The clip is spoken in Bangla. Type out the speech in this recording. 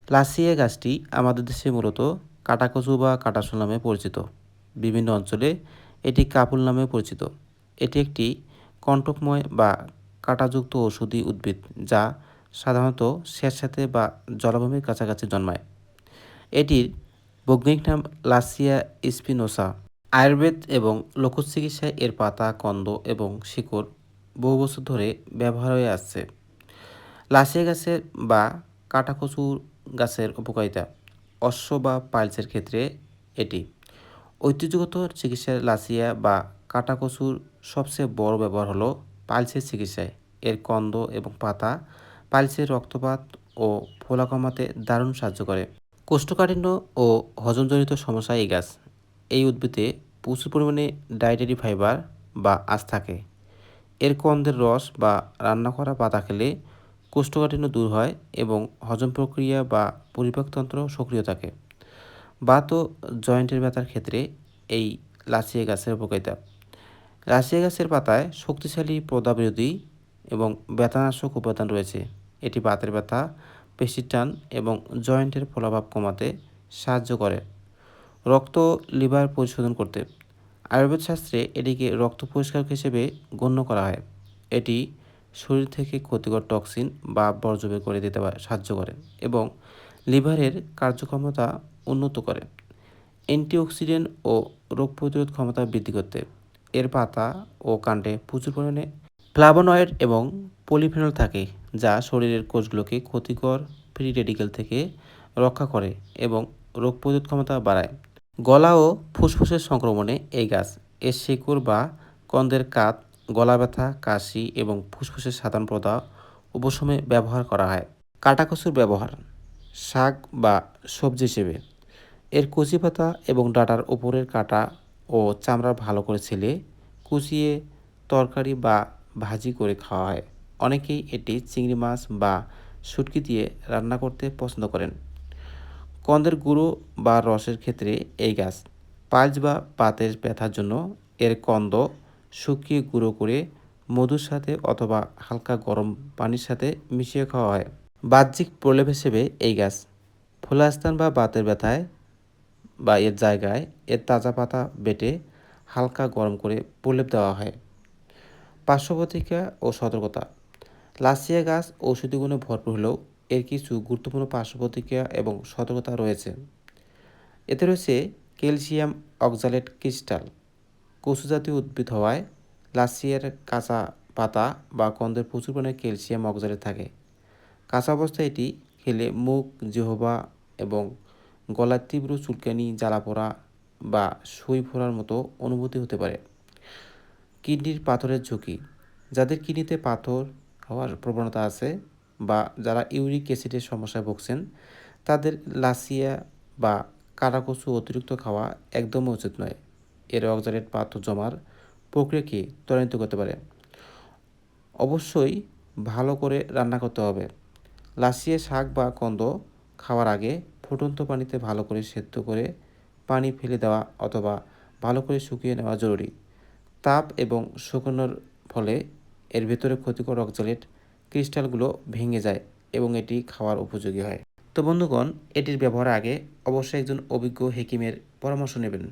লাসিয়া গাছটি আমাদের দেশে মূলত কাটাকচু বা কাটাশোল নামে পরিচিত। বিভিন্ন অঞ্চলে এটি কাপুল নামে পরিচিত। এটি একটি কণ্টকময় বা কাঁটাযুক্ত ঔষধি উদ্ভিদ যা সাধারণত স্যাঁতসেঁতে বা জলাভূমির কাছাকাছি জন্মায়। এটির বৈজ্ঞানিক নাম লাসিয়া স্পিনোসা। আয়ুর্বেদ এবং লোকচিকিৎসায় এর পাতা, কন্দ এবং শিকড় বহু বছর ধরে ব্যবহার হয়ে আসছে। লাসিয়া গাছের বা কাটাকচু গাছের উপকারিতা। অশ্ব বা পাইলসের ক্ষেত্রে এটি ঐতিহ্যগত চিকিৎসায় লাসিয়া বা কাটাকচুর সবচেয়ে বড় ব্যবহার হলো পাইলসের চিকিৎসায়। এর কন্দ এবং পাতা পাইলসের রক্তপাত ও ফোলা কমাতে দারুণ সাহায্য করে। কোষ্ঠকাঠিন্য ও হজমজনিত সমস্যা এই গাছ। এই উদ্ভিদে প্রচুর পরিমাণে ডায়েটারি ফাইবার বা আঁশ থাকে। এর কন্দের রস বা রান্না করা পাতা খেলে কোষ্ঠকাঠিন্য দূর হয় এবং হজম প্রক্রিয়া বা পরিপাকতন্ত্র সক্রিয় থাকে। বাত ও জয়েন্টের ব্যথার ক্ষেত্রে এই লাসিয়া গাছের উপকারিতা। লাসিয়া গাছের পাতায় শক্তিশালী প্রদাহবিরোধী এবং ব্যথানাশক উপাদান রয়েছে। এটি বাতের ব্যথা, পেশির টান এবং জয়েন্টের ফোলাভাব কমাতে সাহায্য করে। রক্ত লিভার পরিশোধন করতে আয়ুর্বেদ শাস্ত্রে এটিকে রক্ত পরিষ্কারক হিসেবে গণ্য করা হয়। এটি শরীর থেকে ক্ষতিকর টক্সিন বা বর্জ্য বের করে দিতে সাহায্য করে এবং লিভারের কার্যক্ষমতা উন্নত করে। অ্যান্টিঅক্সিডেন্ট ও রোগ প্রতিরোধ ক্ষমতা বৃদ্ধি করতে এর পাতা ও কাণ্ডে প্রচুর পরিমাণে ফ্লাভোনয়েড এবং পলিফেনল থাকে যা শরীরের কোষগুলোকে ক্ষতিকর ফ্রি রেডিকেল থেকে রক্ষা করে এবং রোগ প্রতিরোধ ক্ষমতা বাড়ায়। গলা ও ফুসফুসের সংক্রমণে এই গাছ এর শিকড় বা কন্দের কাত গলা ব্যথা, কাশি এবং ফুসফুসের সাধারণ প্রদাহ উপশমে ব্যবহার করা হয়। কাটাকচুর ব্যবহার শাক বা সবজি হিসেবে এর কচি পাতা এবং ডাঁটার উপরের কাটা ও চামড়া ভালো করে ছিলে কুচিয়ে তরকারি বা ভাজি করে খাওয়া হয়। অনেকেই এটি চিংড়ি মাছ বা শুটকি দিয়ে রান্না করতে পছন্দ করেন। কন্দের গুঁড়ো বা রসের ক্ষেত্রে এই গাছ পাইলস বা বাতের ব্যথার জন্য এর কন্দ শুকিয়ে গুঁড়ো করে মধুর সাথে অথবা হালকা গরম পানির সাথে মিশিয়ে খাওয়া হয়। বাহ্যিক প্রলেপ হিসেবে এই গাছ ফোলাস্থান বা বাতের ব্যথায় বা এর জায়গায় এর তাজা পাতা বেটে হালকা গরম করে প্রলেপ দেওয়া হয়। পার্শ্বপ্রতিক্রিয়া ও সতর্কতা লাসিয়া গাছ ঔষধি গুণে ভরপুর হলেও এর কিছু গুরুত্বপূর্ণ পার্শ্বপ্রতিক্রিয়া এবং সতর্কতা রয়েছে। এতে রয়েছে ক্যালসিয়াম অক্সালেট ক্রিস্টাল। কচু জাতীয় উদ্ভিদ হওয়ায় লাসিয়ার কাঁচা পাতা বা কন্দের প্রচুর পরিমাণে ক্যালসিয়াম অক্সালেট থাকে। কাঁচা অবস্থায় এটি খেলে মুখ, জিহ্বা এবং গলার তীব্র চুলকানি, জ্বালাপোড়া বা সই ফোড়ার মতো অনুভূতি হতে পারে। কিডনির পাথরের ঝুঁকি যাদের কিডনিতে পাথর হওয়ার প্রবণতা আছে বা যারা ইউরিক অ্যাসিডের সমস্যায় ভুগছেন তাদের লাসিয়া বা কাটাকচু অতিরিক্ত খাওয়া একদমই উচিত নয়। এর অক্সালেট পাথর জমার প্রক্রিয়াকে ত্বরান্বিত করতে পারে। অবশ্যই ভালো করে রান্না করতে হবে। লাসিয়া শাক বা কন্দ খাওয়ার আগে ফুটন্ত পানিতে ভালো করে সেদ্ধ করে পানি ফেলে দেওয়া অথবা ভালো করে শুকিয়ে নেওয়া জরুরি। তাপ এবং শুকনোর ফলে এর ভেতরে ক্ষতিকর অক্সালেট ক্রিস্টালগুলো ভেঙে যায় এবং এটি খাওয়ার উপযোগী হয়। তো বন্ধুগণ, এটির ব্যবহারের আগে অবশ্যই একজন অভিজ্ঞ হেকিমের পরামর্শ নেবেন।